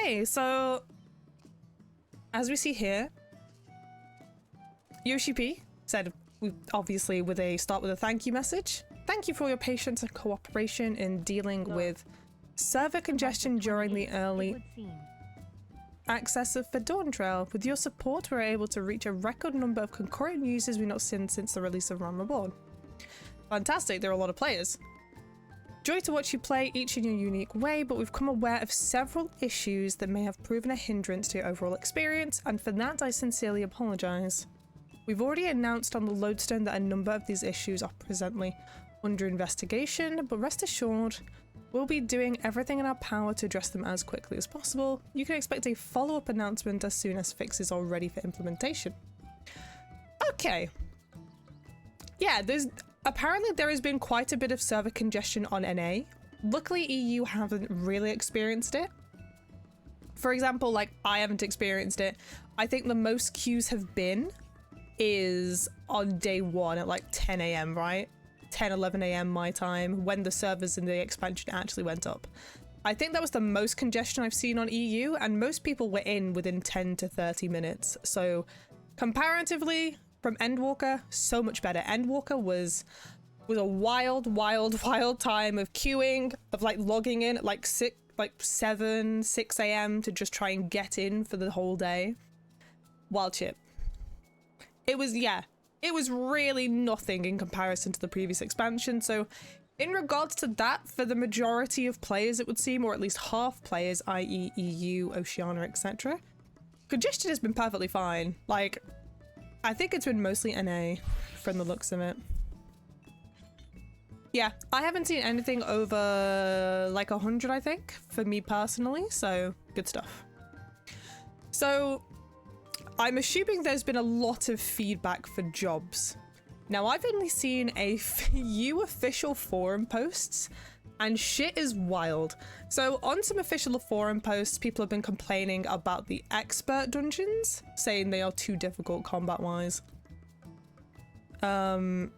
Okay, so as we see here, Yoshi-P said, obviously with a thank you message. Thank you for your patience and cooperation in dealing with server congestion during the early access of the Dawntrail. With your support, we're able to reach a record number of concurrent users we've not seen since the release of Ram Reborn. Fantastic, there are a lot of players. Joy to watch you play, each in your unique way, but we've come aware of several issues that may have proven a hindrance to your overall experience, and for that I sincerely apologise. We've already announced on the lodestone that a number of these issues are presently under investigation, but rest assured, we'll be doing everything in our power to address them as quickly as possible. You can expect a follow-up announcement as soon as fixes are ready for implementation. Okay. Yeah, apparently there has been quite a bit of server congestion on NA. Luckily, EU haven't really experienced it. For example, like, I haven't experienced it. I think the most queues have been is on day one at like 10 AM, right? 10, 11 AM my time, when the servers in the expansion actually went up. I think that was the most congestion I've seen on EU, and most people were in within 10 to 30 minutes. So comparatively, from Endwalker, so much better. Endwalker was a wild time of queuing, of like logging in at like 7, 6 AM to just try and get in for the whole day. Wild shit. It was really nothing in comparison to the previous expansion. So in regards to that, for the majority of players, it would seem, or at least half players, i.e. EU, Oceania, etc., congestion has been perfectly fine. Like, I think it's been mostly NA from the looks of it. Yeah, I haven't seen anything over like 100, I think, for me personally, so good stuff. So I'm assuming there's been a lot of feedback for jobs. Now, I've only seen a few official forum posts, and shit is wild. So on some official forum posts, people have been complaining about the expert dungeons, saying they are too difficult combat-wise. And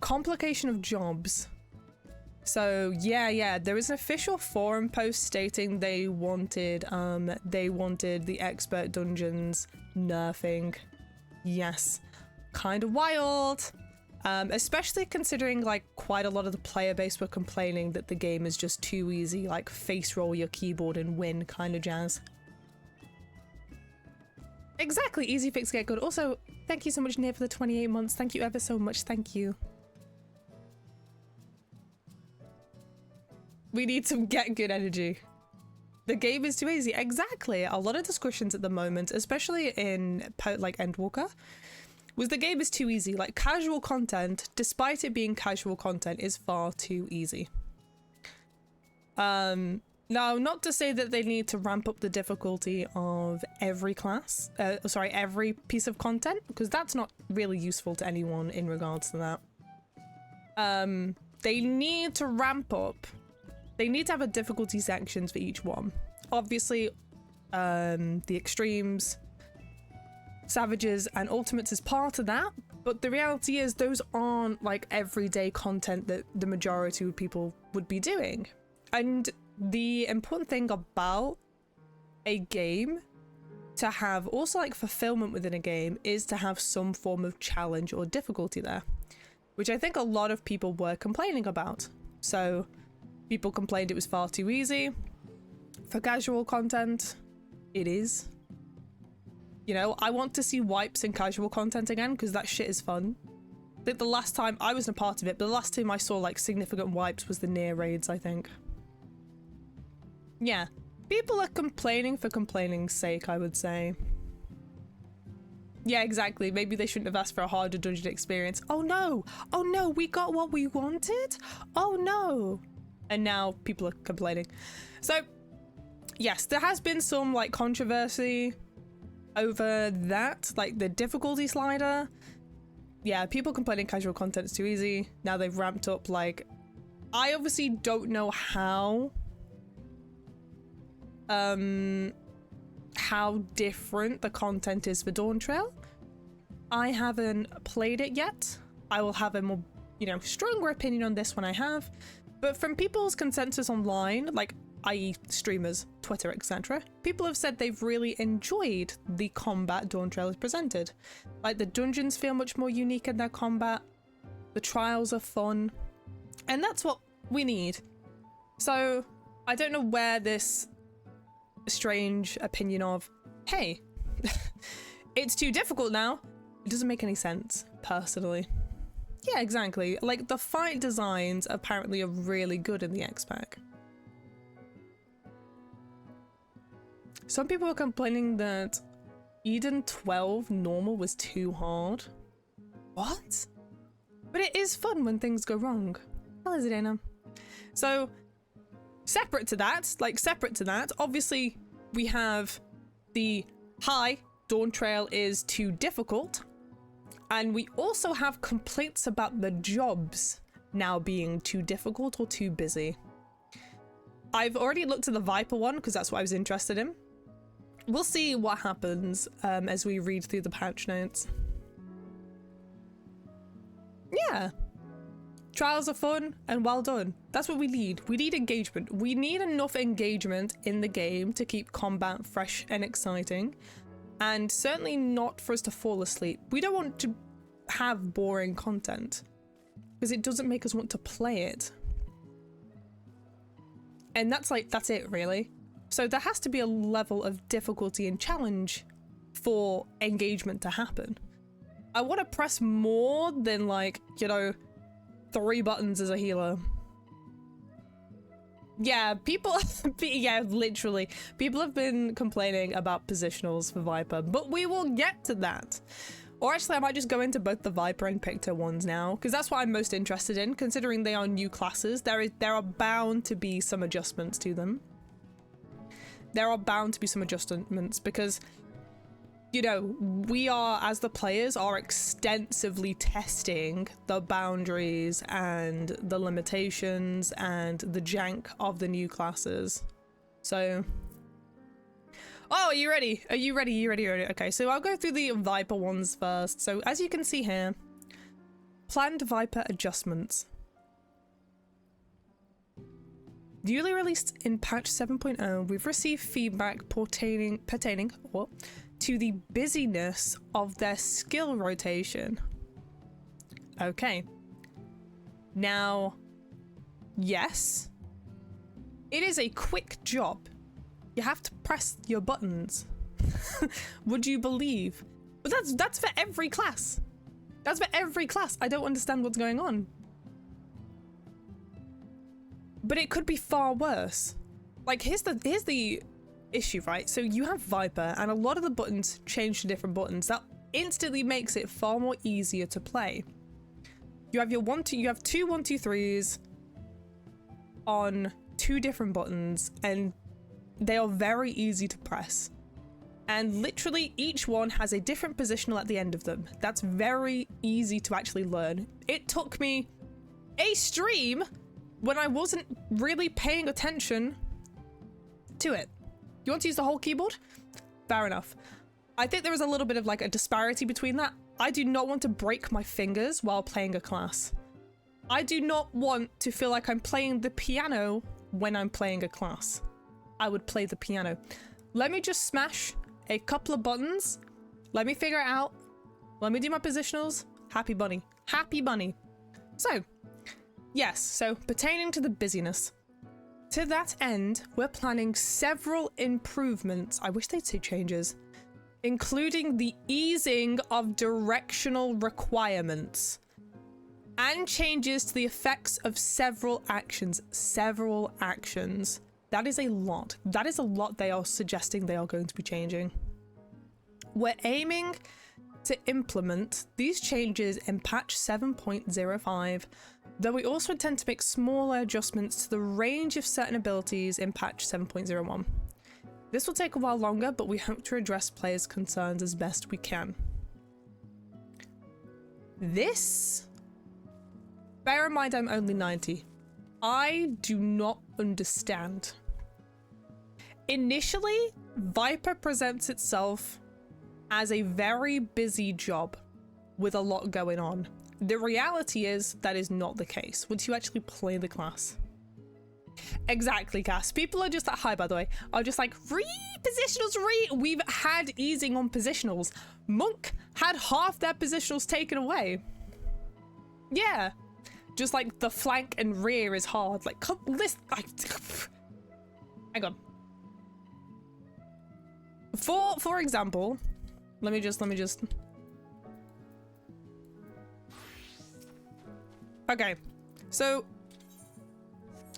complication of jobs. So yeah, there was an official forum post stating they wanted the expert dungeons nerfing. Yes, kind of wild. Especially considering like quite a lot of the player base were complaining that the game is just too easy, like face roll your keyboard and win kind of jazz. Exactly, easy fix, get good. Also, thank you so much, Nia, for the 28 months. Thank you ever so much. Thank you. We need some get good energy. The game is too easy. Exactly. A lot of discussions at the moment, especially in like Endwalker, was the game is too easy. Like casual content, despite it being casual content, is far too easy. Now, not to say that they need to ramp up the difficulty of every class, every piece of content, because that's not really useful to anyone in regards to that. They need to ramp up. They need to have a difficulty sections for each one. Obviously, the extremes, savages, and ultimates is part of that, but the reality is those aren't like everyday content that the majority of people would be doing. And the important thing about a game to have also like fulfillment within a game is to have some form of challenge or difficulty there, which I think a lot of people were complaining about. So people complained it was far too easy. For casual content, it is. You know, I want to see wipes in casual content again because that shit is fun. I think the last time I wasn't a part of it, but the last time I saw like significant wipes was the near raids, I think. Yeah, people are complaining for complaining's sake, I would say. Yeah, exactly. Maybe they shouldn't have asked for a harder dungeon experience. Oh no! Oh no, we got what we wanted? Oh no! And now people are complaining. So, yes, there has been some like controversy over that, like the difficulty slider. Yeah, people complaining casual content is too easy. Now they've ramped up, like, I obviously don't know how different the content is for Dawntrail. I haven't played it yet. I will have a more, you know, stronger opinion on this when I have. But from people's consensus online, like i.e. streamers, Twitter, etc., people have said they've really enjoyed the combat Dawntrail has presented. Like, the dungeons feel much more unique in their combat, the trials are fun, and that's what we need. So, I don't know where this strange opinion of, hey, it's too difficult now, it doesn't make any sense, personally. Yeah, exactly. Like, the fight designs apparently are really good in the X-Pack. Some people are complaining that Eden 12 normal was too hard. What? But it is fun when things go wrong. How is it, Anna? So, separate to that, obviously we have the hi, Dawntrail is too difficult. And we also have complaints about the jobs now being too difficult or too busy. I've already looked at the Viper one because that's what I was interested in. We'll see what happens as we read through the patch notes. Yeah. Trials are fun and well done. That's what we need. We need engagement. We need enough engagement in the game to keep combat fresh and exciting. And certainly not for us to fall asleep. We don't want to have boring content because it doesn't make us want to play it. And that's it really. So there has to be a level of difficulty and challenge for engagement to happen. I want to press more than 3 buttons as a healer. Yeah, people, yeah, literally. People have been complaining about positionals for Viper, but we will get to that. Or actually, I might just go into both the Viper and Picto ones now, because that's what I'm most interested in, considering they are new classes. There are bound to be some adjustments to them. There are bound to be some adjustments because, you know, we are, as the players, are extensively testing the boundaries and the limitations and the jank of the new classes. So, oh, are you ready? Are you ready? Okay, so I'll go through the Viper ones first. So as you can see here, planned Viper adjustments. Newly released in patch 7.0, we've received feedback pertaining to the busyness of their skill rotation. Okay. Now, yes, it is a quick job. You have to press your buttons. Would you believe? But that's for every class. That's for every class. I don't understand what's going on. But it could be far worse. Like, here's the issue, right? So you have Viper, and a lot of the buttons change to different buttons. That instantly makes it far more easier to play. You have your you have two 1-2-3s on 2 different buttons, and they are very easy to press. And literally each one has a different positional at the end of them. That's very easy to actually learn. It took me a stream when I wasn't really paying attention to it. You want to use the whole keyboard? Fair enough. I think there is a little bit of like a disparity between that. I do not want to break my fingers while playing a class. I do not want to feel like I'm playing the piano when I'm playing a class. I would play the piano. Let me just smash a couple of buttons. Let me figure it out. Let me do my positionals. Happy bunny. Happy bunny. So, yes, so pertaining to the busyness. To that end, we're planning several improvements. I wish they'd say changes. Including the easing of directional requirements. And changes to the effects of several actions. Several actions. That is a lot. That is a lot they are suggesting they are going to be changing. We're aiming to implement these changes in patch 7.05, though we also intend to make smaller adjustments to the range of certain abilities in patch 7.01. This will take a while longer, but we hope to address players' concerns as best we can. This, bear in mind I'm only 90. I do not understand. Initially, Viper presents itself as a very busy job with a lot going on. The reality is that is not the case once you actually play the class. Exactly, Cass. People are just like, hi, by the way, are just like, positionals, we've had easing on positionals. Monk had half their positionals taken away. Yeah. Just like the flank and rear is hard. Like, come, listen, like, hang on. For example, let me just. Okay, so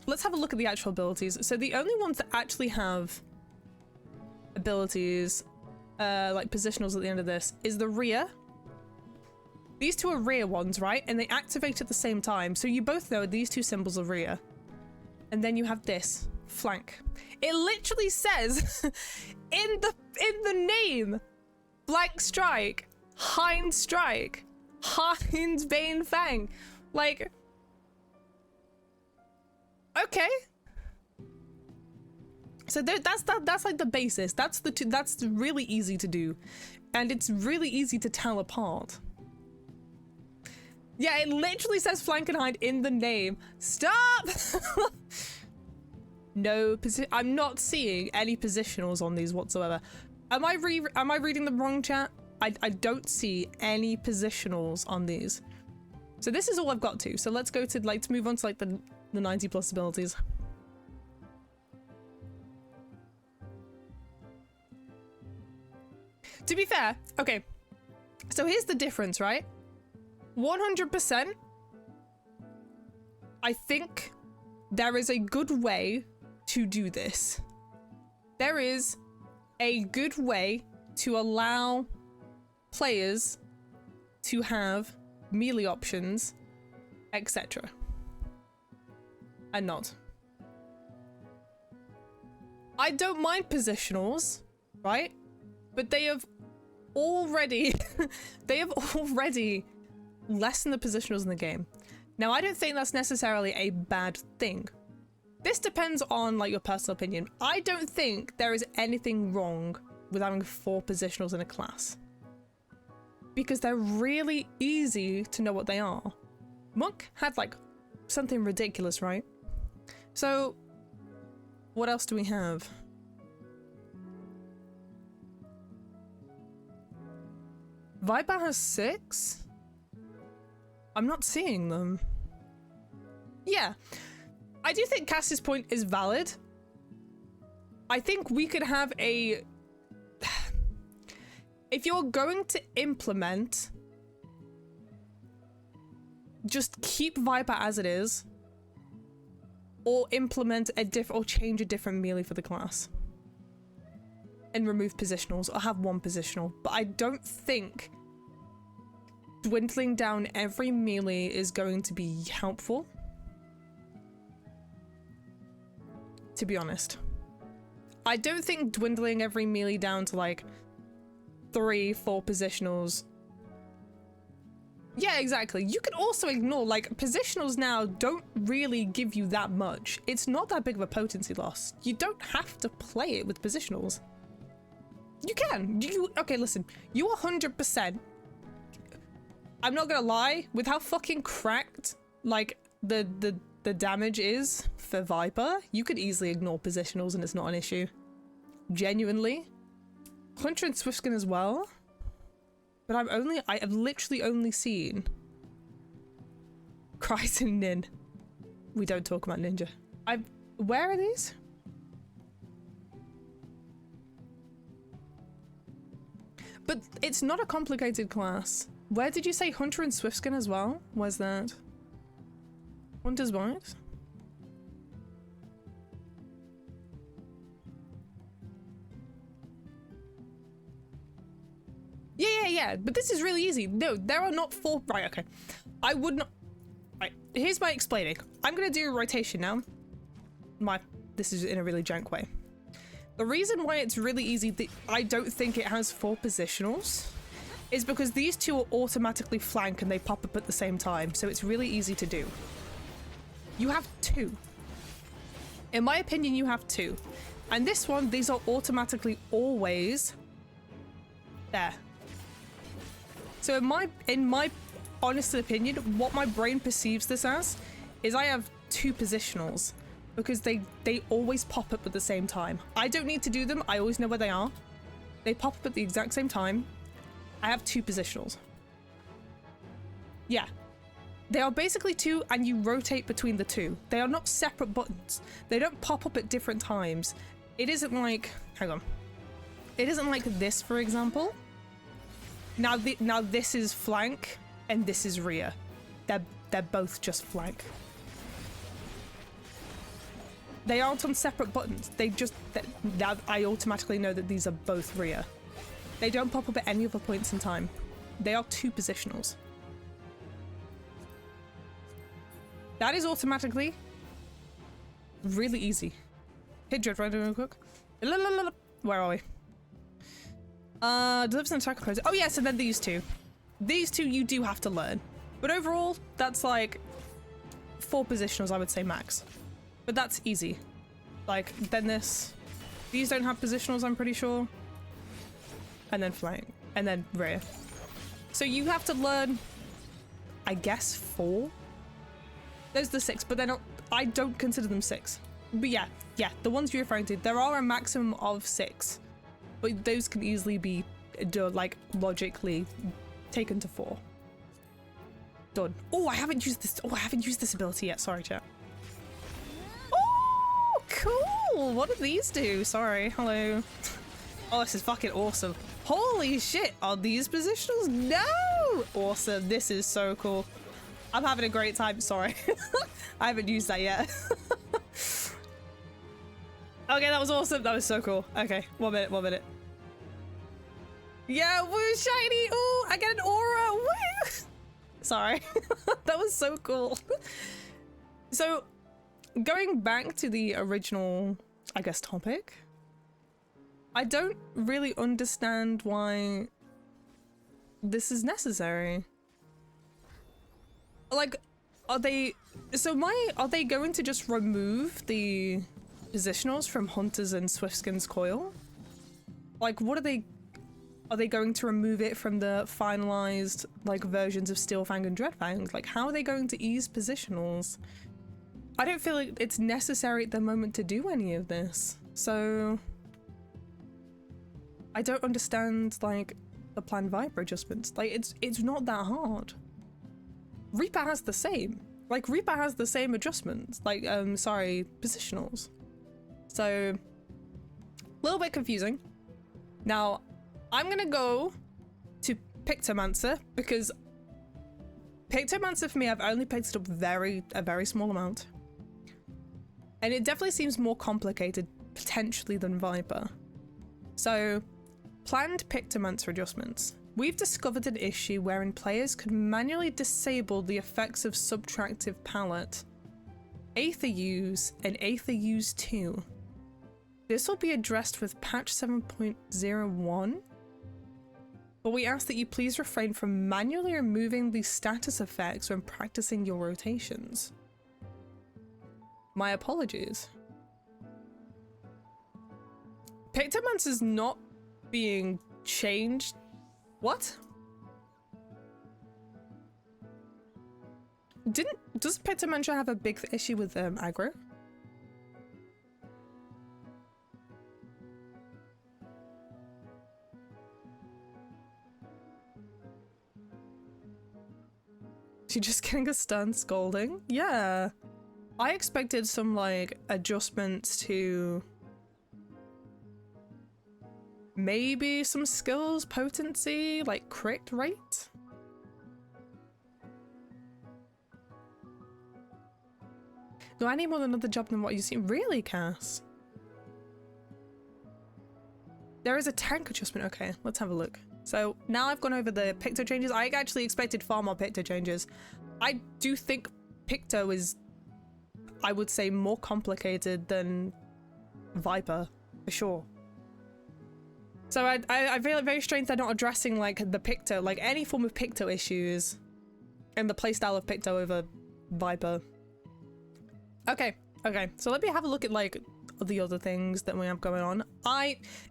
let's have a look at the actual abilities. So the only ones that actually have abilities, like positionals at the end of this, is the rear. These two are rear ones, right? And they activate at the same time. So you both know these two symbols are rear. And then you have this, flank. It literally says in the name, flank strike, hind strike, hind bane fang. Like, okay. So that's like the basis. That's really easy to do, and it's really easy to tell apart. Yeah, it literally says flank and hind in the name. Stop! No, I'm not seeing any positionals on these whatsoever. Am I reading the wrong chat? I don't see any positionals on these. So this is all I've got to. So let's go to, like, to move on to like the 90 plus abilities. To be fair, okay. So here's the difference, right? 100%. I think there is a good way to do this. There is a good way to allow players to have melee options, etc. And not. I don't mind positionals, right? But they have already lessened the positionals in the game. Now, I don't think that's necessarily a bad thing. This depends on, like, your personal opinion. I don't think there is anything wrong with having 4 positionals in a class, because they're really easy to know what they are. Monk had, like, something ridiculous, right? So, what else do we have? Viper has 6? I'm not seeing them. Yeah. I do think Cass's point is valid. I think we could have a... If you're going to implement, just keep Viper as it is, or implement a or change a different melee for the class. And remove positionals, or have 1 positional. But I don't think dwindling down every melee is going to be helpful, to be honest. I don't think dwindling every melee down to like 3-4 positionals. Yeah, exactly. You can also ignore, like, positionals now don't really give you that much. It's not that big of a potency loss. You don't have to play it with positionals. You can. Okay, listen. You 100%. I'm not gonna lie, with how fucking cracked, like, the damage is for Viper, you could easily ignore positionals and it's not an issue. Genuinely. Hunter and Swiftskin as well. But I have literally only seen Christ and Nin. We don't talk about Ninja. Where are these? But it's not a complicated class. Where did you say Hunter and Swiftskin as well? Where's that? Hunter's White? Yeah. But this is really easy. No, there are not 4. Right, okay. I would not. Right, here's my explaining. I'm gonna do a rotation now. This is in a really jank way. The reason why it's really easy, I don't think it has 4 positionals, is because these 2 are automatically flank and they pop up at the same time, so it's really easy to do. You have 2. In my opinion, you have 2. And this one, these are automatically always there. So in my honest opinion, what my brain perceives this as is I have 2 positionals. because they always pop up at the same time. I don't need to do them. I always know where they are. They pop up at the exact same time. I have 2 positionals. Yeah. They are basically 2 and you rotate between the 2. They are not separate buttons. They don't pop up at different times. It isn't like, hang on. It isn't like this, for example. Now this is flank and this is rear. They're both just flank. They aren't on separate buttons. Now I automatically know that these are both rear. They don't pop up at any other points in time. They are 2 positionals. That is automatically really easy. Hit Dread right real quick. Where are we? Delivers an attack opposed. Oh yes, and then these 2. These 2 you do have to learn. But overall, that's like 4 positionals, I would say max. But that's easy. Like, then these don't have positionals, I'm pretty sure. And then flank. And then rear. So you have to learn, I guess, 4? Those are the 6, but they're not, I don't consider them 6. But yeah, the ones you're referring to, there are a maximum of 6. But those can easily be, like, logically taken to 4. Done. Oh, I haven't used this. Oh, I haven't used this ability yet. Sorry, chat. Oh, cool. What do these do? Sorry. Hello. Oh, this is fucking awesome. Holy shit. Are these positionals? No. Awesome. This is so cool. I'm having a great time. Sorry. I haven't used that yet. Okay, that was awesome. That was so cool. Okay, 1 minute, 1 minute. Yeah, woo, shiny. Ooh, I get an aura. Woo. Sorry. That was so cool. So, going back to the original, I guess, topic, I don't really understand why this is necessary. Like, are they going to just remove the positionals from Hunters and Swiftskin's Coil? Like, what are they going to remove it from the finalized, like, versions of Steelfang and Dreadfang? Like, how are they going to ease positionals? I don't feel like it's necessary at the moment to do any of this. So, I don't understand, like, the planned Viper adjustments. Like, it's not that hard. Reaper has the same. Like, Reaper has the same adjustments. Like, sorry, positionals. So, a little bit confusing. Now, I'm gonna go to Pictomancer because Pictomancer for me, I've only picked it up a very small amount. And it definitely seems more complicated, potentially, than Viper. So, planned Pictomancer adjustments. We've discovered an issue wherein players could manually disable the effects of Subtractive Palette, Aether Use, and Aether Use 2. This will be addressed with patch 7.01, but we ask that you please refrain from manually removing the status effects when practicing your rotations. My apologies. Pictomancer's not being changed. What? Does Pictomancer have a big issue with aggro? She just getting a stern scolding? Yeah. I expected some, like, adjustments to maybe some skills, potency, like crit rate? Do I need more than another job than what you see? Really, Cass? There is a tank adjustment. Okay, let's have a look. So now I've gone over the Picto changes. I actually expected far more Picto changes. I do think Picto is, I would say, more complicated than Viper, for sure. So I feel it very strange they're not addressing, like, the Picto, like any form of Picto issues and the playstyle of Picto over Viper. Okay, so let me have a look at, like, the other things that we have going on.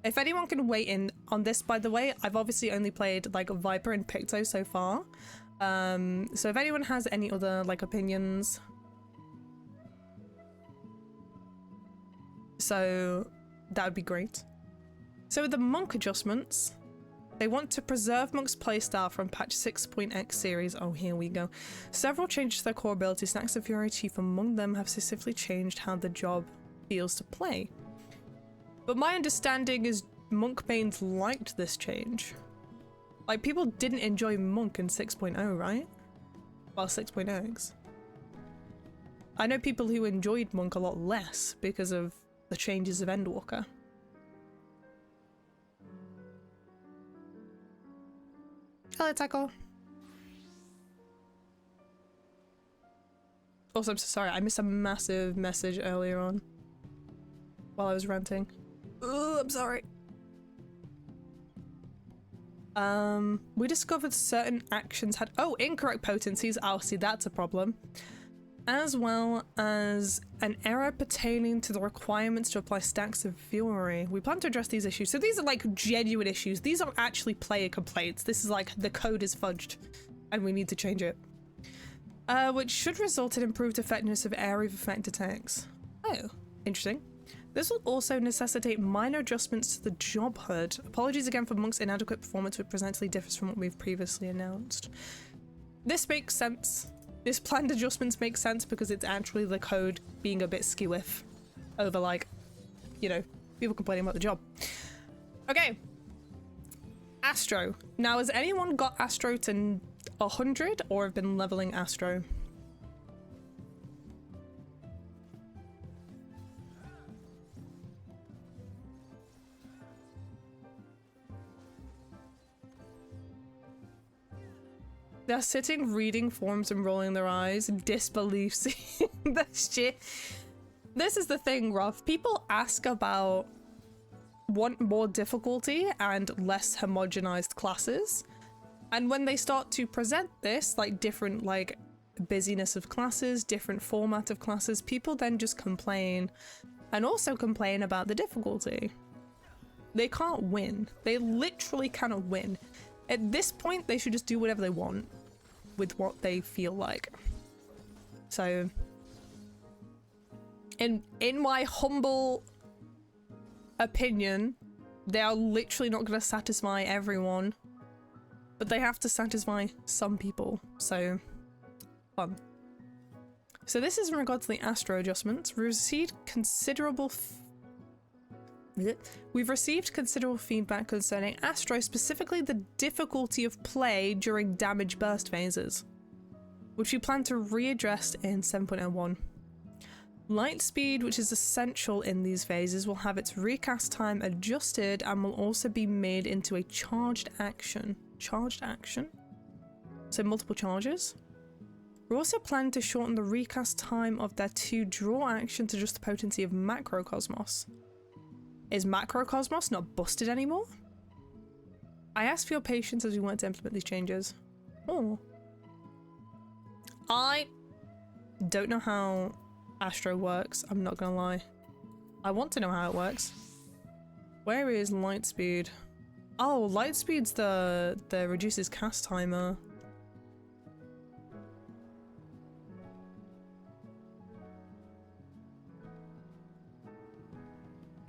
If anyone can weigh in on this, by the way, I've obviously only played, like, Viper and Picto so far. So if anyone has any other, like, opinions. So that would be great. So with the monk adjustments, they want to preserve monk's playstyle from patch 6.x series. Oh, here we go. Several changes to their core abilities, Snacks of Fury chief among them, have specifically changed how the job feels to play. But my understanding is monk mains liked this change. Like, people didn't enjoy monk in 6.0, right? Well, 6.x. I know people who enjoyed monk a lot less because of the changes of Endwalker. Hello, Taco. Also, I'm so sorry. I missed a massive message earlier on while I was ranting. Oh, I'm sorry. We discovered certain actions had incorrect potencies. Oh, see, that's a problem. As well as an error pertaining to the requirements to apply Stacks of Fury. We plan to address these issues. So these are like genuine issues. These aren't actually player complaints. This is like the code is fudged and we need to change it. Which should result in improved effectiveness of area of effect attacks. Oh, interesting. This will also necessitate minor adjustments to the job HUD. Apologies again for Monk's inadequate performance, which presently differs from what we've previously announced. This makes sense. This planned adjustments make sense because it's actually the code being a bit skew-if over, like, you know, people complaining about the job. Okay. Astro. Now, has anyone got Astro to 100 or have been leveling Astro? They're sitting, reading forums and rolling their eyes, disbelief seeing that shit. This is the thing, Ruff. People ask about want more difficulty and less homogenized classes. And when they start to present this, like different like busyness of classes, different format of classes, people then just complain and also complain about the difficulty. They can't win. They literally cannot win. At this point, they should just do whatever they want with what they feel like. So, in my humble opinion, they are literally not going to satisfy everyone, but they have to satisfy some people. So, fun. So this is in regards to the Astro adjustments. We've received considerable feedback concerning Astro, specifically the difficulty of play during damage burst phases, which we plan to readdress in 7.01. Light speed, which is essential in these phases, will have its recast time adjusted and will also be made into a charged action. Charged action? So multiple charges? We also plan to shorten the recast time of their 2 draw action to just the potency of Macrocosmos. Is Macrocosmos not busted anymore? I ask for your patience as we want to implement these changes. Oh. I don't know how Astro works, I'm not gonna lie. I want to know how it works. Where is Lightspeed? Oh, Lightspeed's the reduces cast timer.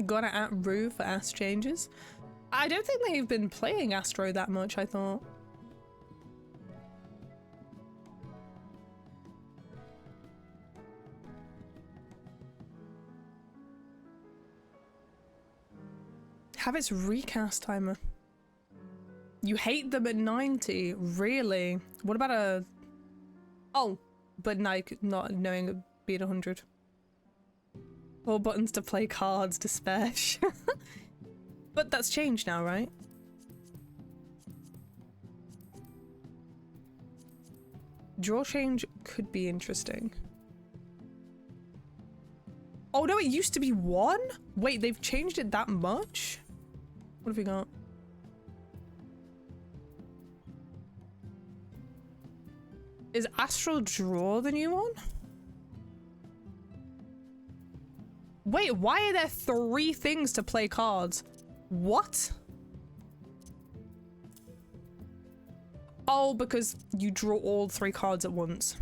Gotta at Rue for Ass changes. I don't think they've been playing Astro that much, I thought. Have its recast timer. You hate them at 90? Really? What about a... Oh, but like not knowing it being 100. All buttons to play cards, despair. But that's changed now, right? Draw change could be interesting. Oh no, it used to be 1? Wait, they've changed it that much? What have we got? Is Astral Draw the new one? Wait, why are there 3 things to play cards? What? Oh, because you draw all 3 cards at once.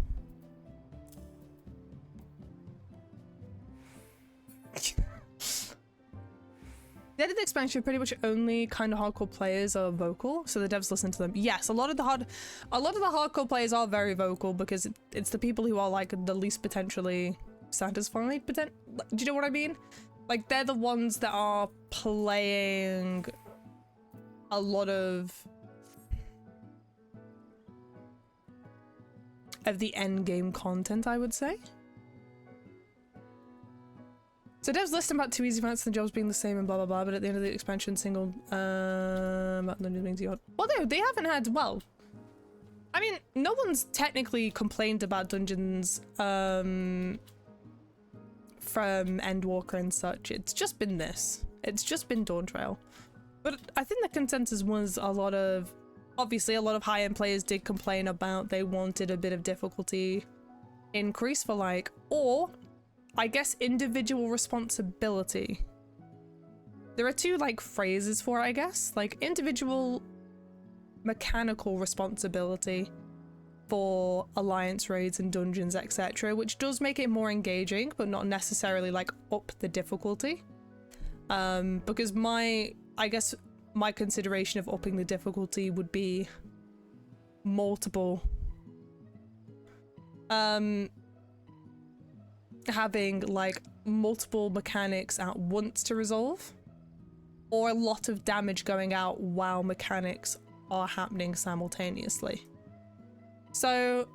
The end of the expansion, pretty much only kind of hardcore players are vocal, so the devs listen to them. Yes, a lot of the hardcore players are very vocal because it's the people who are like the least potentially satisfied. Do you know what I mean? Like they're the ones that are playing a lot of the end game content, I would say. So devs list about 2 easy events, the jobs being the same and blah blah blah, but at the end of the expansion single about the new things you got. Well no, they haven't had, well, I mean, no one's technically complained about dungeons from Endwalker and such. It's just been this. It's just been Dawntrail. But I think the consensus was obviously a lot of high-end players did complain about they wanted a bit of difficulty increase for like, or I guess individual responsibility. There are two like phrases for it, I guess, like individual mechanical responsibility for alliance raids and dungeons, etc., which does make it more engaging, but not necessarily like up the difficulty. Because I guess my consideration of upping the difficulty would be multiple having like multiple mechanics at once to resolve, or a lot of damage going out while mechanics are happening simultaneously. So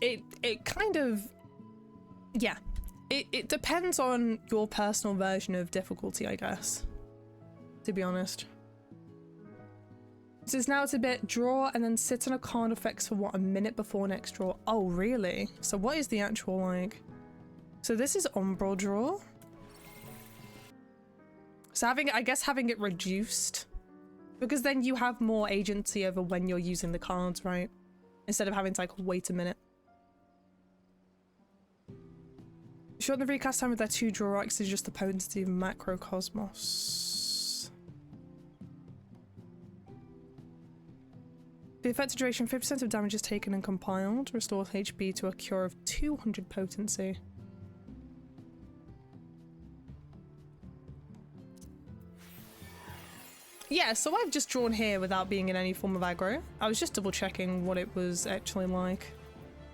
it kind of, yeah, it depends on your personal version of difficulty, I guess, to be honest. So now it's a bit draw and then sit on a card effects for what, a minute before next draw? Oh really? So what is the actual like? So this is umbral draw. So I guess having it reduced, because then you have more agency over when you're using the cards, right? Instead of having to like wait a minute. Shorten the recast time with their 2 draw X is just the potency of Macrocosmos. The effective duration, 50% of damage is taken and compiled. Restores HP to a cure of 200 potency. Yeah, so I've just drawn here without being in any form of aggro. I was just double checking what it was actually like.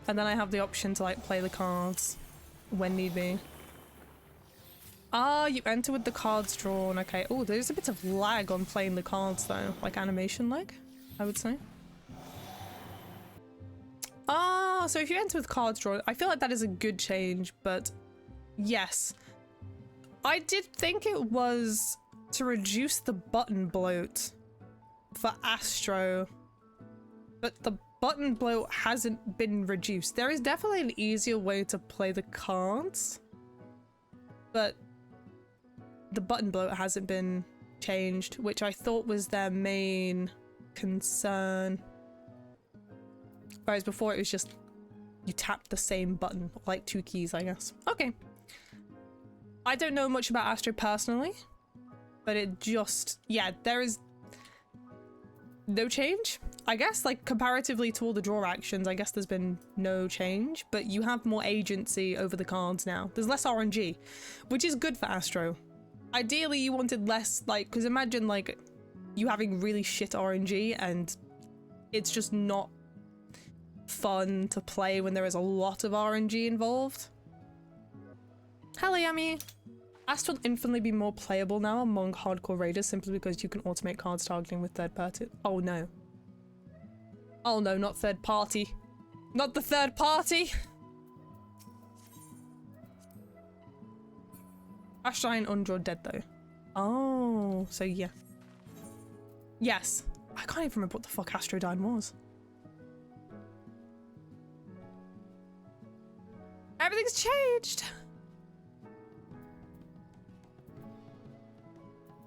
And then I have the option to like play the cards when need be. Ah, you enter with the cards drawn. Okay. Oh, there's a bit of lag on playing the cards though. Like animation lag, I would say. Ah, so if you enter with cards drawn, I feel like that is a good change, but yes. I did think it was to reduce the button bloat for Astro, but the button bloat hasn't been reduced. There is definitely an easier way to play the cards, but the button bloat hasn't been changed, which I thought was their main concern. Whereas before it was just you tap the same button, like 2 keys, I guess. Okay. I don't know much about Astro personally, but it just, yeah, there is no change, I guess. Like comparatively to all the draw actions, I guess there's been no change, but you have more agency over the cards now. There's less RNG, which is good for Astro. Ideally you wanted less, like, because imagine like you having really shit RNG and it's just not fun to play when there is a lot of RNG involved. Hello Yummy. Astro will infinitely be more playable now among hardcore raiders simply because you can automate cards targeting with third party. Oh no. Oh no, not third party. Not the third party! Ashline undrawn dead though. Oh, so yeah. Yes. I can't even remember what the fuck Astrodyne was. Everything's changed!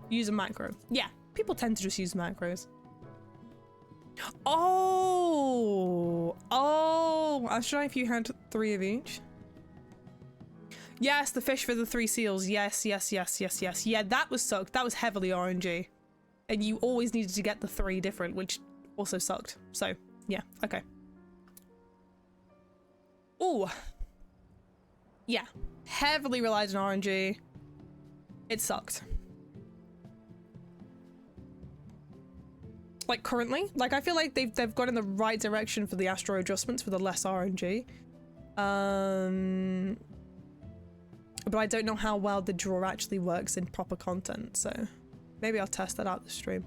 Use a macro. Yeah, people tend to just use macros. Oh! Oh! I was trying if you had 3 of each. Yes, the fish for the 3 seals. Yes, yes, yes, yes, yes. Yeah, that was sucked. That was heavily RNG. And you always needed to get the 3 different, which also sucked. So, yeah, okay. Ooh. Yeah, heavily relied on RNG. It sucked. Like currently. Like I feel like they've gone in the right direction for the Astro adjustments for the less RNG. But I don't know how well the draw actually works in proper content, so maybe I'll test that out this stream.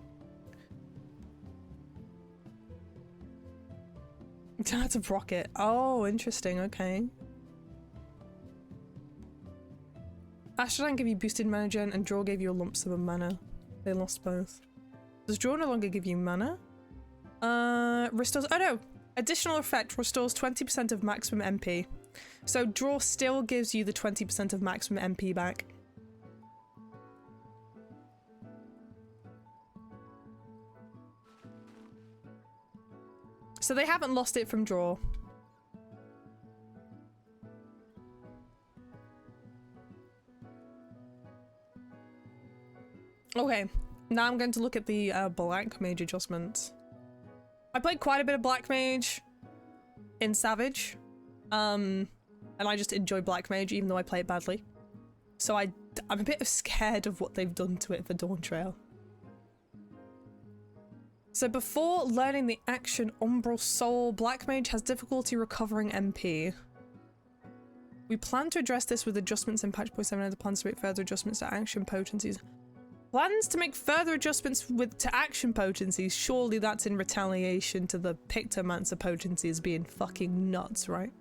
That's a rocket. Oh, interesting. Okay. Astrodyne gave you boosted mana gen, and draw gave you a lump sum of mana. They lost both. Does draw no longer give you mana? Restores. Oh no! Additional effect restores 20% of maximum MP. So draw still gives you the 20% of maximum MP back. So they haven't lost it from draw. Okay, now I'm going to look at the Black Mage adjustments. I played quite a bit of Black Mage in Savage. And I just enjoy Black Mage even though I play it badly. So I'm a bit scared of what they've done to it for Dawntrail. So before learning the action Umbral Soul, Black Mage has difficulty recovering MP. We plan to address this with adjustments in patch 0.7 and the plans to make further adjustments to action potencies. Plans to make further adjustments to action potencies? Surely that's in retaliation to the Pictomancer potencies being fucking nuts, right?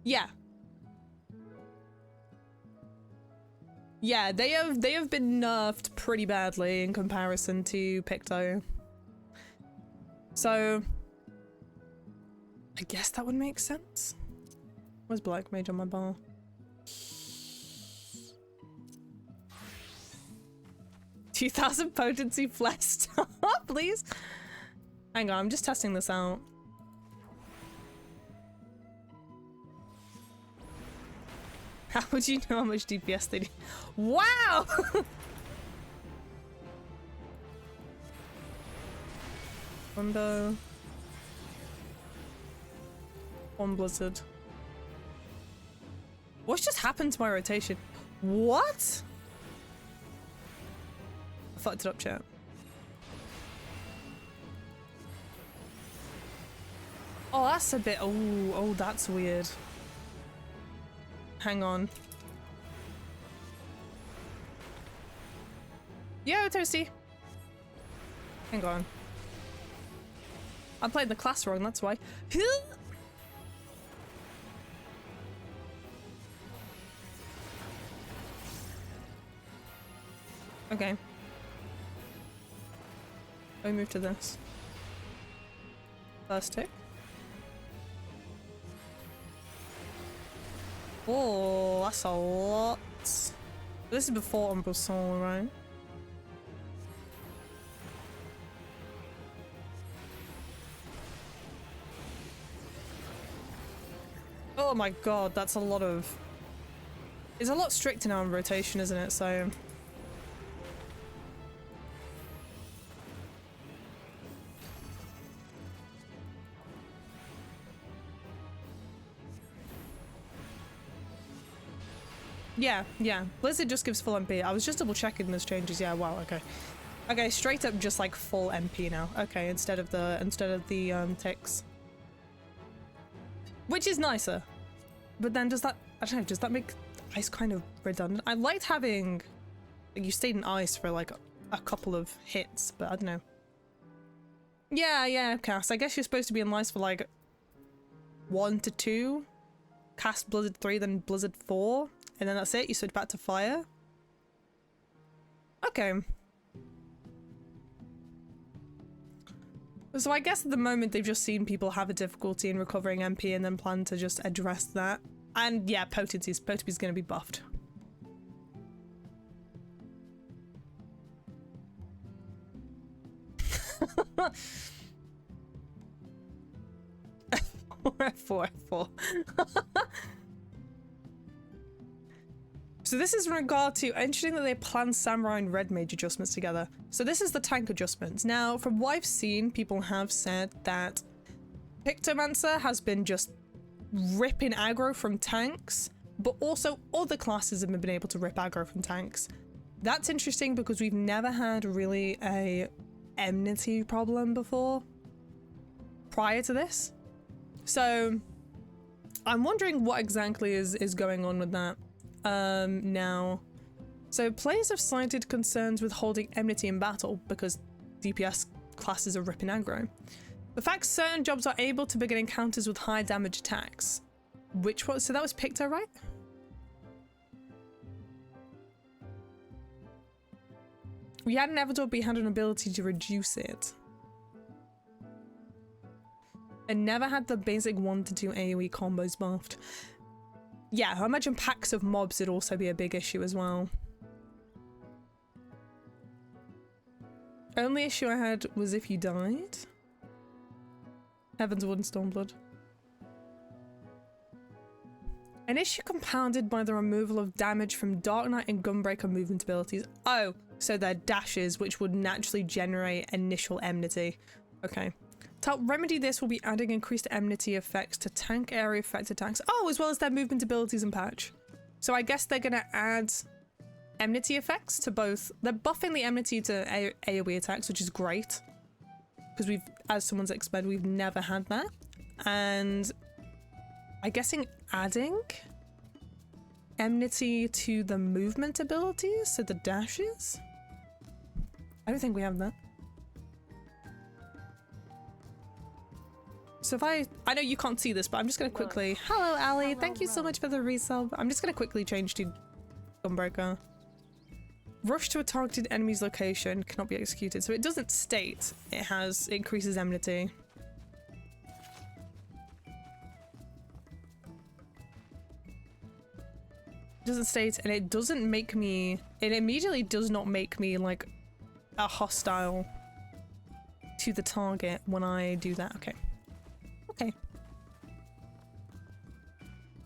Yeah. Yeah, they have been nerfed pretty badly in comparison to Picto. So I guess that would make sense. Where's Black Mage on my bar? $2,000 potency flex. Please. Hang on, I'm just testing this out. How would you know how much DPS they do? Wow! Window. One Blizzard. What's just happened to my rotation? What? I fucked it up, chat. Oh, that's a bit. Oh, that's weird. Hang on. Yo, Toasty. Hang on. I played the class wrong, that's why. Okay. Let me move to this. First tick. Oh, that's a lot. This is before Umbral Soul, right? Oh my god, that's a lot of... It's a lot stricter now in rotation, isn't it? So... Yeah. Blizzard just gives full MP. I was just double checking those changes. Yeah, wow, okay. Okay, straight up just like full MP now. Okay, instead of the ticks. Which is nicer. But then does that, I don't know, does that make ice kind of redundant? I liked having, like, you stayed in ice for like a couple of hits, but I don't know. Yeah, Cass. I guess you're supposed to be in ice for like 1 to 2. Cast Blizzard 3, then Blizzard 4. And then that's it, you switch back to fire? Okay. So I guess at the moment they've just seen people have a difficulty in recovering MP and then plan to just address that. And yeah, Potency's gonna be buffed. F4. So this is in regard to, interesting that they planned Samurai and Red Mage adjustments together. So this is the tank adjustments. Now, from what I've seen, people have said that Pictomancer has been just ripping aggro from tanks, but also other classes have been able to rip aggro from tanks. That's interesting because we've never had really a enmity problem before prior to this. So I'm wondering what exactly is going on with that now. So players have cited concerns with holding enmity in battle because DPS classes are ripping aggro. The fact certain jobs are able to begin encounters with high damage attacks. Which one? So that was Picto, right? We had an avatar, but we had an ability to reduce it. And never had the basic 1 to 2 AoE combos buffed. Yeah, I imagine packs of mobs would also be a big issue as well. Only issue I had was if you died. Heaven's Wood and Stormblood. An issue compounded by the removal of damage from Dark Knight and Gunbreaker movement abilities. Oh, so they're dashes, which would naturally generate initial enmity. Okay. To help remedy this, we'll be adding increased enmity effects to tank area effect attacks. Oh, as well as their movement abilities and patch. So I guess they're gonna add enmity effects to both. They're buffing the enmity to AoE attacks, which is great. Because we've, as someone's explained, we've never had that. And I'm guessing adding enmity to the movement abilities, so the dashes? I don't think we have that. So if I know you can't see this, but I'm just gonna quickly, hello Ali, thank you so much for the resub. I'm just gonna quickly change to Gunbreaker. Rush to a targeted enemy's location cannot be executed. So it doesn't state it has increases enmity. It doesn't state, and it doesn't make me, it immediately does not make me like a hostile to the target when I do that. Okay. Okay.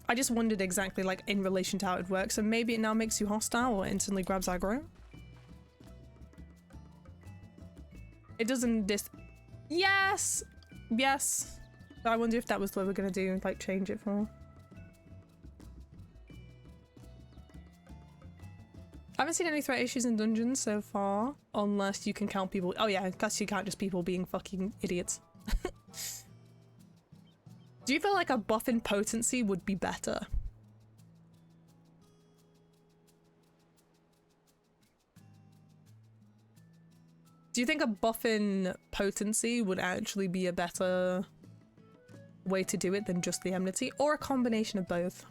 I just wondered exactly like in relation to how it works, so maybe it now makes you hostile or instantly grabs aggro. It doesn't yes! Yes! So I wonder if that was what we're gonna do, like change it for. I haven't seen any threat issues in dungeons so far, unless you can count people. Oh yeah, because you count just people being fucking idiots. Do you feel like a buff in potency would be better? Do you think a buff in potency would actually be a better way to do it than just the enmity, or a combination of both?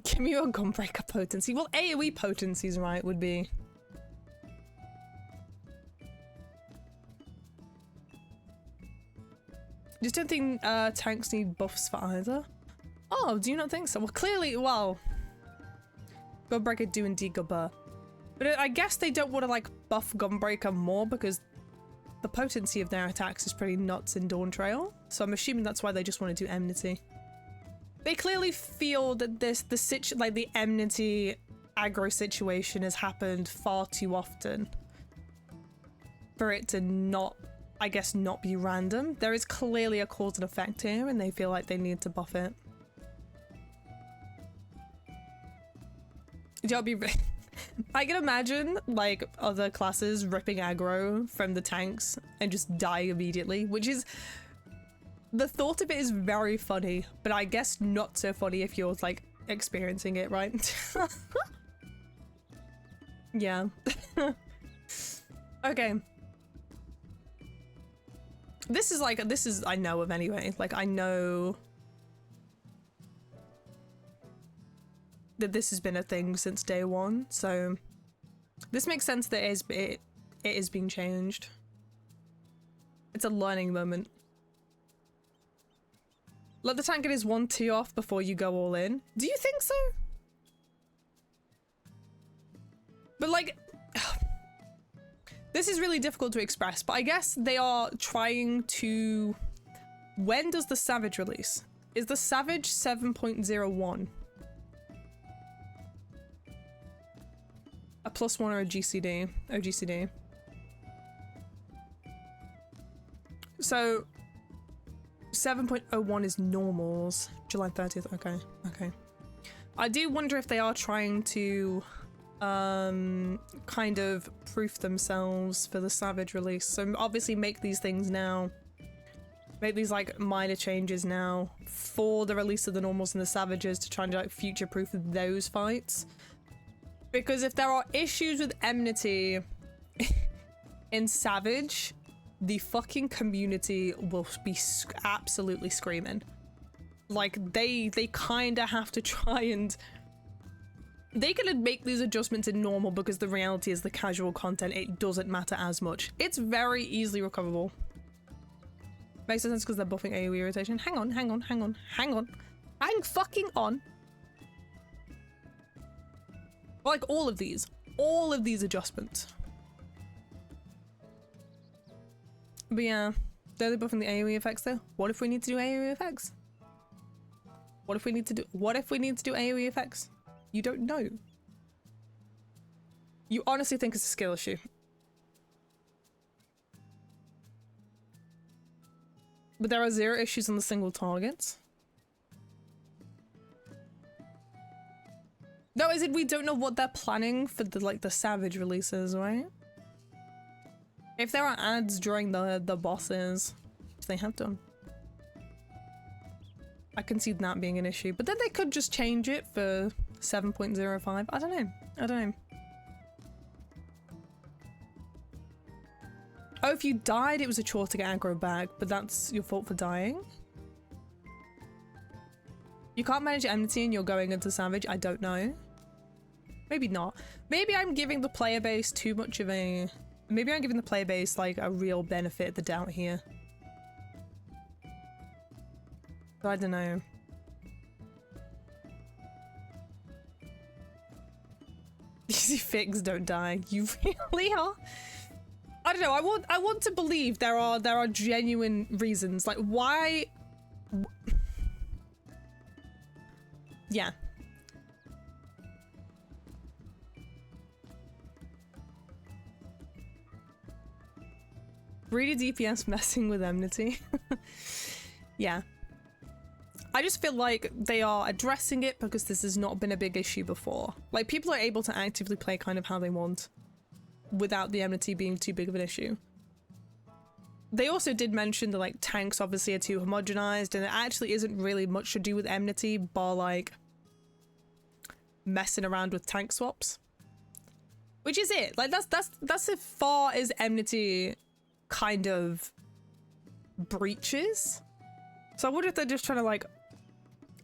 Give me a Gunbreaker potency. Well, AoE potencies, right, would be. Just don't think tanks need buffs for either. Oh, do you not think so? Well, clearly, well, Gunbreaker do indeed go burr. But I guess they don't want to like buff Gunbreaker more because the potency of their attacks is pretty nuts in Dawntrail. So I'm assuming that's why they just want to do enmity. They clearly feel that the enmity aggro situation has happened far too often for it to not, I guess, not be random. There is clearly a cause and effect here, and they feel like they need to buff it. I can imagine like other classes ripping aggro from the tanks and just die immediately, which is, the thought of it is very funny, but I guess not so funny if you're like experiencing it, right? Yeah. Okay. This is I know of anyway. Like I know that this has been a thing since day one, so this makes sense that it is being changed. It's a learning moment. Let the tank get his 1-2 off before you go all in. Do you think so? But like, this is really difficult to express, but I guess they are trying to... When does the Savage release? Is the Savage 7.01? A +1 or a GCD? Oh, GCD. So 7.01 is normals. July 30th. Okay. Okay. I do wonder if they are trying to kind of proof themselves for the Savage release. So obviously make these things now. Make these like minor changes now for the release of the normals and the Savages to try and like future-proof those fights. Because if there are issues with enmity in Savage, the fucking community will be absolutely screaming. Like they kind of have to try and they can make these adjustments in normal because the reality is the casual content, it doesn't matter as much. It's very easily recoverable. Makes sense because they're buffing AoE irritation. Hang on. Hang fucking on. Like all of these adjustments. But yeah, they're buffing the AoE effects though. What if we need to do AoE effects? What if we need to do AoE effects? You don't know. You honestly think it's a skill issue. But there are 0 issues on the single targets. No, is it we don't know what they're planning for the like the Savage releases, right? If there are ads during the bosses, which they have done, I can see that being an issue. But then they could just change it for 7.05. I don't know. Oh, if you died, it was a chore to get aggro back, but that's your fault for dying. You can't manage enmity and you're going into Savage. I don't know. Maybe not. Maybe I'm giving the player base too much of a... Maybe I'm giving the player base like a real benefit of the doubt here. But I don't know. Easy fix, don't die. You really are? I don't know. I want to believe there are genuine reasons. Like why? Yeah. Greedy DPS messing with enmity. Yeah. I just feel like they are addressing it because this has not been a big issue before. Like people are able to actively play kind of how they want without the enmity being too big of an issue. They also did mention that like tanks obviously are too homogenized and it actually isn't really much to do with enmity bar like messing around with tank swaps. Which is it. Like that's as far as enmity kind of breaches. So I wonder if they're just trying to like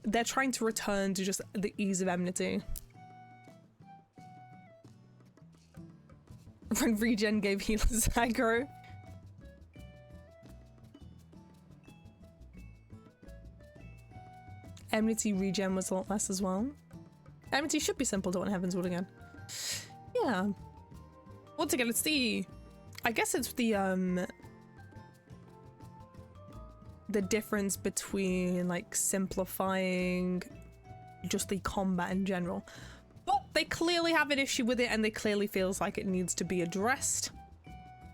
they're trying to return to just the ease of enmity. When regen gave healers aggro. Enmity regen was a lot less as well. Enmity should be simple to want Heaven's Wood again. Yeah. Once again, it's the... I guess it's the difference between like simplifying just the combat in general. But they clearly have an issue with it and they clearly feels like it needs to be addressed.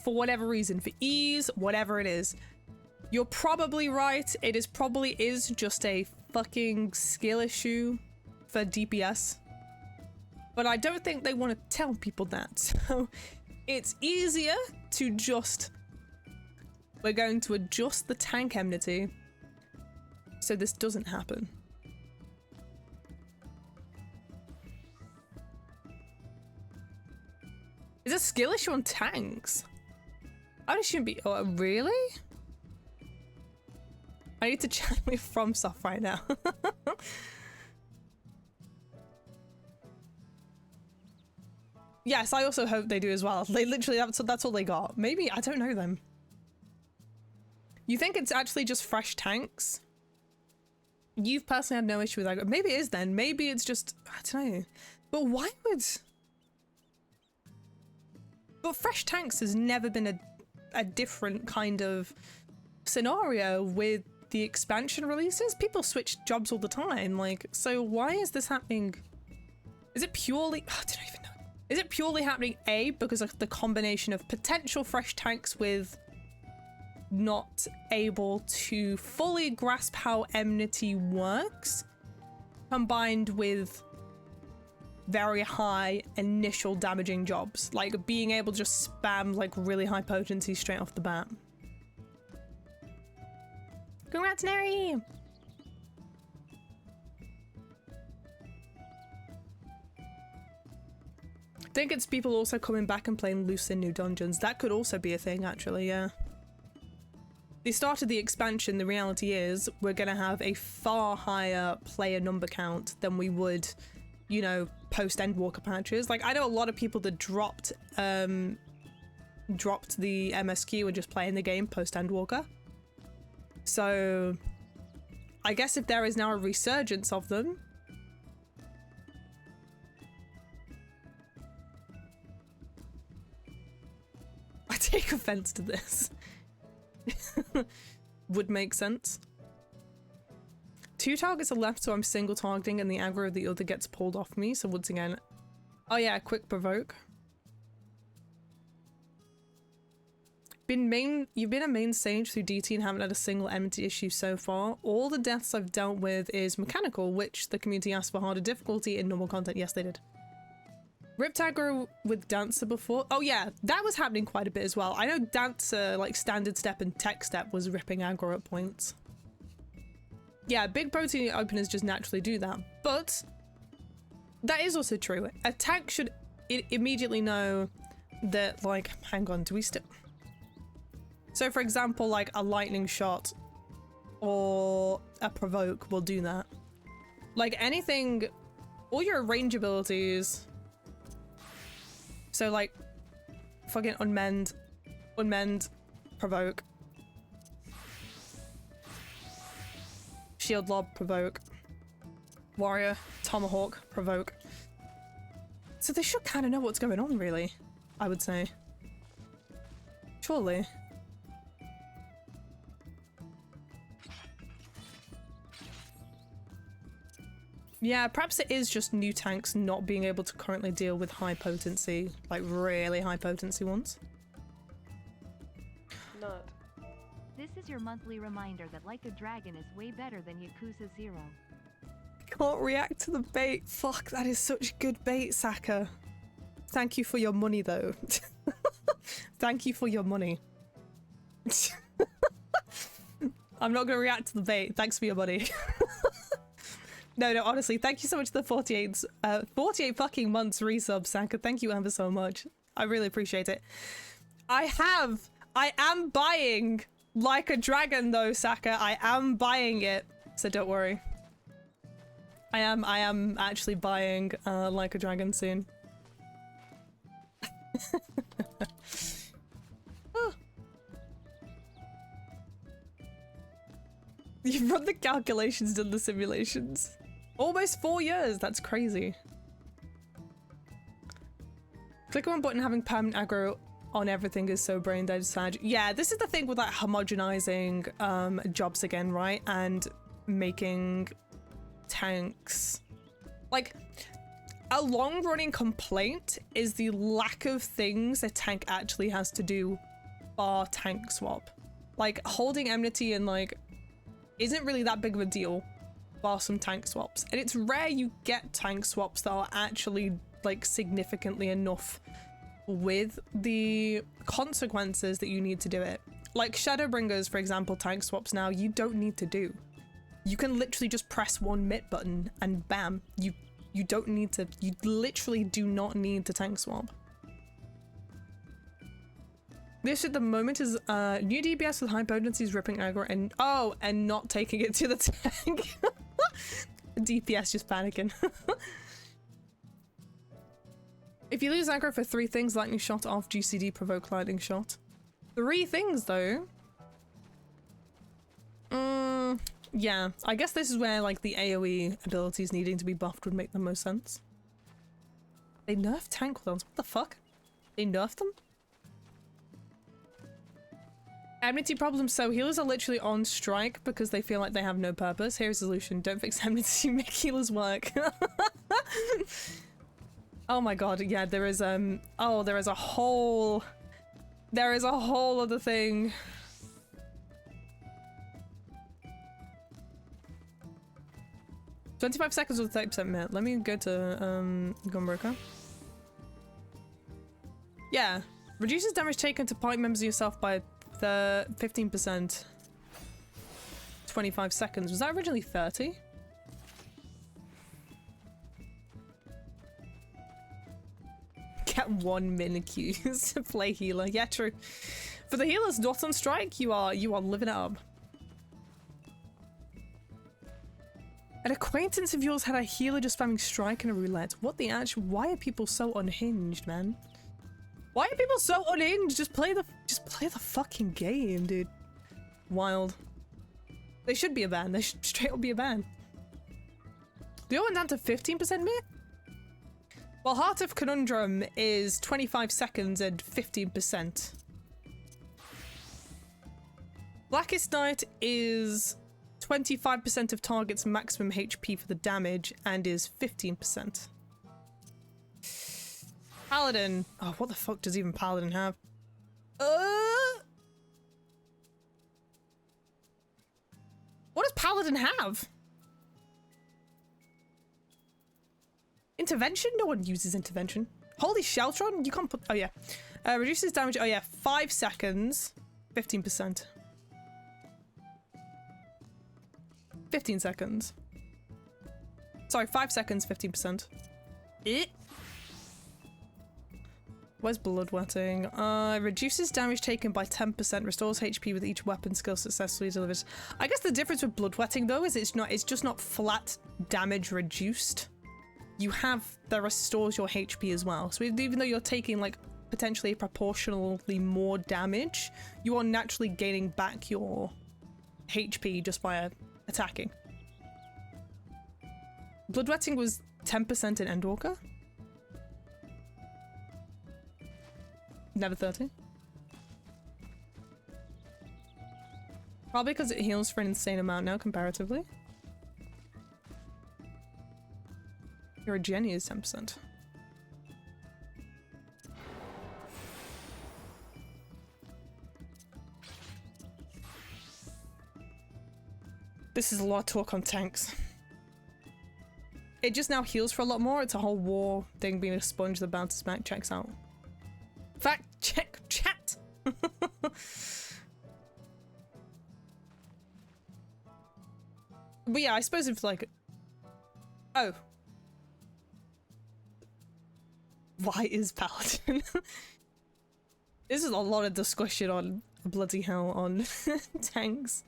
For whatever reason, for ease, whatever it is. You're probably right. It is probably just a fucking skill issue for DPS. But I don't think they want to tell people that. So it's easier to just... We're going to adjust the tank enmity so this doesn't happen. Is a skill issue on tanks? I shouldn't be. Oh, really? I need to chat with FromSoft right now. Yes, I also hope they do as well. They literally, that's all they got. Maybe, I don't know them. You think it's actually just fresh tanks? You've personally had no issue with that. Maybe it is then. Maybe it's just, I don't know. But why would... But fresh tanks has never been a different kind of scenario with the expansion releases. People switch jobs all the time. Like, so why is this happening? Is it purely... I don't even know. Is it purely happening, A, because of the combination of potential fresh tanks with not able to fully grasp how enmity works, combined with very high initial damaging jobs, like being able to just spam like really high potency straight off the bat. Congrats, Neri! I think it's people also coming back and playing loose in new dungeons. That could also be a thing, actually, yeah. They started the expansion. The reality is we're going to have a far higher player number count than we would, you know, post-Endwalker patches. Like, I know a lot of people that dropped the MSQ and just playing the game post-Endwalker. So, I guess if there is now a resurgence of them, I take offense to this. Would make sense. 2 targets are left, so I'm single targeting and the aggro of the other gets pulled off me. So once again, oh yeah, quick provoke. You've been a main sage through DT and haven't had a single enmity issue so far. All the deaths I've dealt with is mechanical, which the community asked for harder difficulty in normal content. Yes, they did. Ripped aggro with Dancer before. Oh yeah, that was happening quite a bit as well. I know Dancer, like standard step and tech step, was ripping aggro at points. Yeah, big protein openers just naturally do that. But that is also true. A tank should immediately know that, like, hang on, do we still... So for example, like a lightning shot or a provoke will do that. Like anything, all your range abilities. So like fucking unmend, provoke. Shield lob, provoke. Warrior, tomahawk, provoke. So they should kind of know what's going on, really, I would say. Surely. Yeah, perhaps it is just new tanks not being able to currently deal with high potency, like really high potency ones. Not. This is your monthly reminder that Like a Dragon is way better than Yakuza 0. Can't react to the bait. Fuck, that is such good bait, Saka. Thank you for your money, though. Thank you for your money. I'm not gonna react to the bait. Thanks for your money. No, honestly, thank you so much for the 48 fucking months resub, Saka. Thank you ever so much. I really appreciate it. I am buying Like a Dragon though, Saka. I am buying it, so don't worry. I am actually buying Like a Dragon soon. Oh. You've run the calculations, done the simulations. Almost 4 years, that's crazy. Click on one button, having permanent aggro on everything is so brain dead, Sag. Yeah, this is the thing with like homogenizing jobs again, right? And making tanks. Like, a long-running complaint is the lack of things a tank actually has to do bar tank swap. Like, holding enmity and like isn't really that big of a deal bar some tank swaps, and it's rare you get tank swaps that are actually like significantly enough with the consequences that you need to do it. Like Shadowbringers, for example, tank swaps now you don't need to do. You can literally just press one MIT button and bam, you don't need to, you literally do not need to tank swap. This at the moment is new DPS with high potencies ripping aggro and not taking it to the tank. DPS just panicking. If you lose aggro for 3 things, lightning shot off, GCD, provoke lightning shot. 3 things though. Yeah, I guess this is where like the AoE abilities needing to be buffed would make the most sense. They nerfed tank cooldowns, what the fuck? They nerfed them? Enmity problems, so healers are literally on strike because they feel like they have no purpose. Here's a solution, don't fix enmity, make healers work. Oh my god, yeah, there is oh, there is a whole other thing. 25 seconds with 30% minute. Let me go to Gunbroker. Yeah. Reduces damage taken to party members of yourself by the 15%. 25 seconds. Was that originally 30? Get 1 minute queues to play healer. Yeah, true. For the healers not on strike, you are living it up. An acquaintance of yours had a healer just spamming strike and a roulette. What the actual? Why are people so unhinged, man? Why are people so unhinged? Just play the fucking game, dude. Wild. They should be a ban. They should straight up be a ban. They all went down to 15% mid? Well, Heart of Conundrum is 25 seconds and 15%. Blackest Night is 25% of target's maximum HP for the damage and is 15%. Paladin. Oh, what the fuck does even Paladin have? What does Paladin have? Intervention? No one uses intervention. Holy Sheltron? You can't put... Oh, yeah. Reduces damage... Oh, yeah. 5 seconds. 15%. 15 seconds. Sorry, 5 seconds, 15%. Where's Bloodwetting? Reduces damage taken by 10%. Restores HP with each weapon skill successfully delivered. I guess the difference with Bloodwetting, though, is it's just not flat damage reduced. You have that restores your HP as well. So even though you're taking like potentially proportionally more damage, you are naturally gaining back your HP just by attacking. Bloodwetting was 10% in Endwalker. Never 30. Probably because it heals for an insane amount now comparatively. Your Jenny is 10%. This is a lot of talk on tanks. It just now heals for a lot more. It's a whole war thing being a sponge that bounces back. Checks out. Fact check chat. But yeah, I suppose if like... Oh. Why is Paladin? This is a lot of discussion on bloody hell on tanks.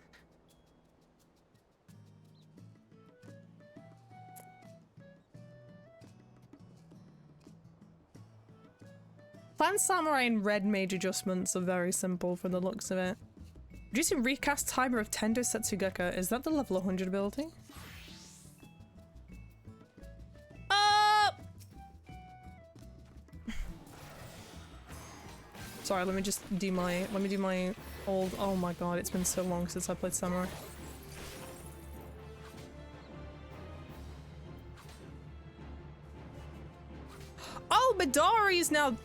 Clan Samurai and Red mage adjustments are very simple from the looks of it. Reducing recast timer of Tendo Setsugeka, is that the level 100 ability? Sorry, let me do my old... Oh my god, it's been so long since I played Samurai. Oh, Midori is now...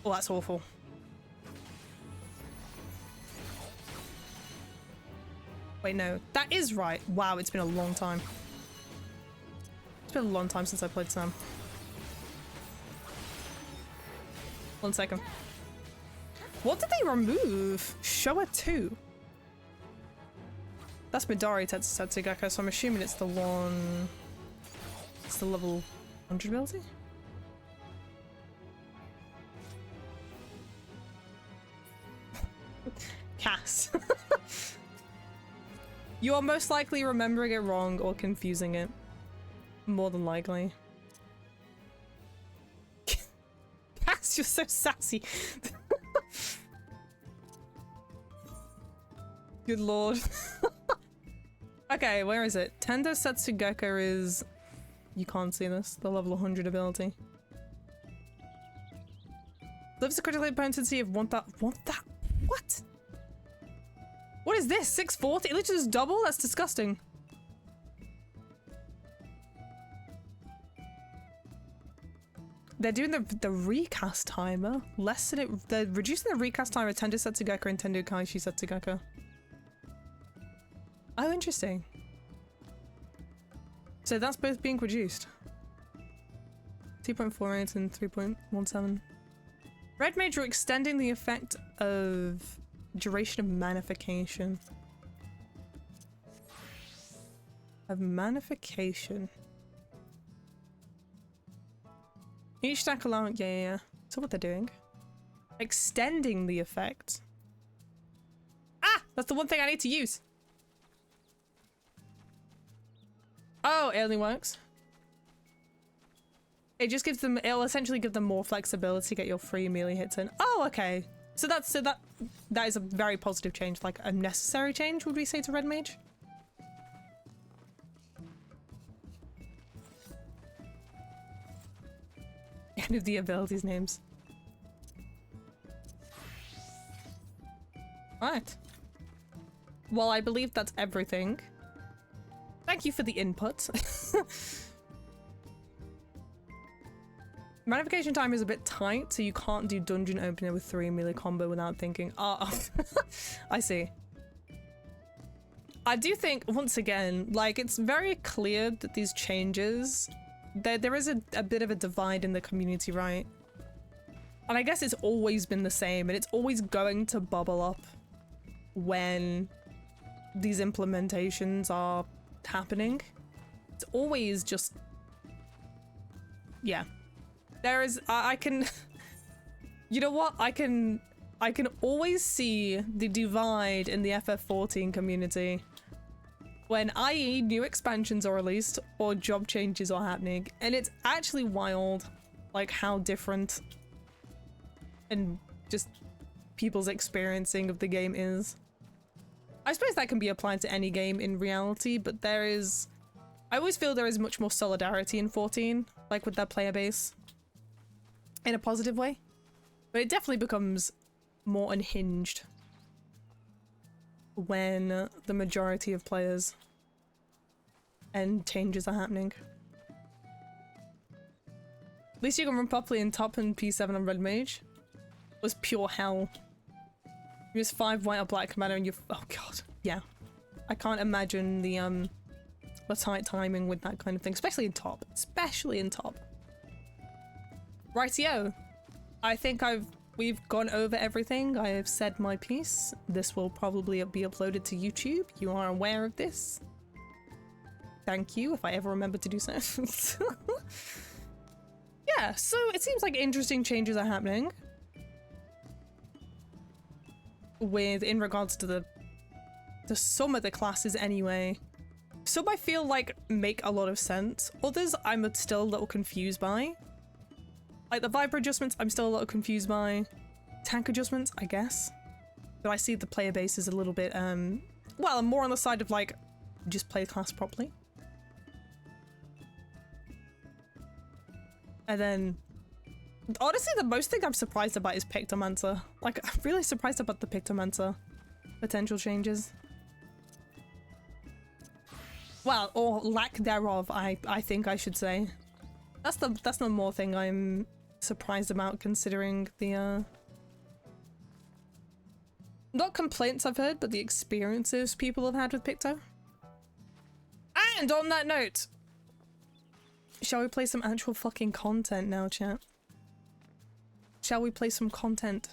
Oh, that's awful. Wait, no. That is right. Wow, it's been a long time. It's been a long time since I played Sam. 1 second. What did they remove? Showa 2. That's Midori Setsugeka, so I'm assuming it's the one... It's the level 100 ability? Cass. You are most likely remembering it wrong or confusing it. More than likely. Cass, you're so sassy. Good lord. Okay, where is it? Tendo Setsugeka is... You can't see this. The level 100 ability. Lives a critical hit potency of 1,000... What? What is this? 640? It literally just double? That's disgusting. They're doing the recast timer. Less than it... They're reducing the recast timer of Tendo Setsugeka and Tendo Kaishi Setsugeka. Oh, interesting. So that's both being reduced. 2.48 and 3.17. Red Mage are extending the effect of duration of manification. Of manification. Each stack allowing, yeah. So what they're doing? Extending the effect. Ah! That's the one thing I need to use. Oh, it only works. It just gives them, it'll essentially give them more flexibility to get your free melee hits in. Oh, okay. So that is a very positive change, like a necessary change, would we say, to Red Mage? Any of the abilities names. Right. Well, I believe that's everything. Thank you for the input. Manification time is a bit tight, so you can't do dungeon opener with 3 melee combo without thinking, oh, I see. I do think, once again, like, it's very clear that these changes, there is a bit of a divide in the community, right? And I guess it's always been the same, and it's always going to bubble up when these implementations are happening. It's always just, yeah. There is, I can, you know what? I can always see the divide in the FF14 community when, i.e., new expansions are released or job changes are happening, and it's actually wild, like, how different and just people's experiencing of the game is. I suppose that can be applied to any game in reality, but there is, I always feel there is much more solidarity in 14, like with their player base. In a positive way, but it definitely becomes more unhinged when the majority of players and changes are happening. At least you can run properly in top and P7 on Red Mage. It was pure hell. You use 5 white or black commander and you, oh god, yeah. I can't imagine the tight timing with that kind of thing, especially in top. Especially in top. Rightio, I think we've gone over everything. I have said my piece. This will probably be uploaded to YouTube. You are aware of this. Thank you, if I ever remember to do so. Yeah, so it seems like interesting changes are happening. In regards to some of the classes anyway. Some I feel like make a lot of sense. Others I'm still a little confused by. Like the Viper adjustments, I'm still a little confused by. Tank adjustments, I guess. But I see the player base is a little bit, well, I'm more on the side of like, just play the class properly. And then, honestly, the most thing I'm surprised about is Pictomancer. Like, I'm really surprised about the Pictomancer potential changes. Well, or lack thereof, I think I should say. That's the more thing I'm surprised about, considering the not complaints I've heard, but the experiences people have had with Picto. And on that note, shall we play some actual fucking content now, chat? Shall we play some content?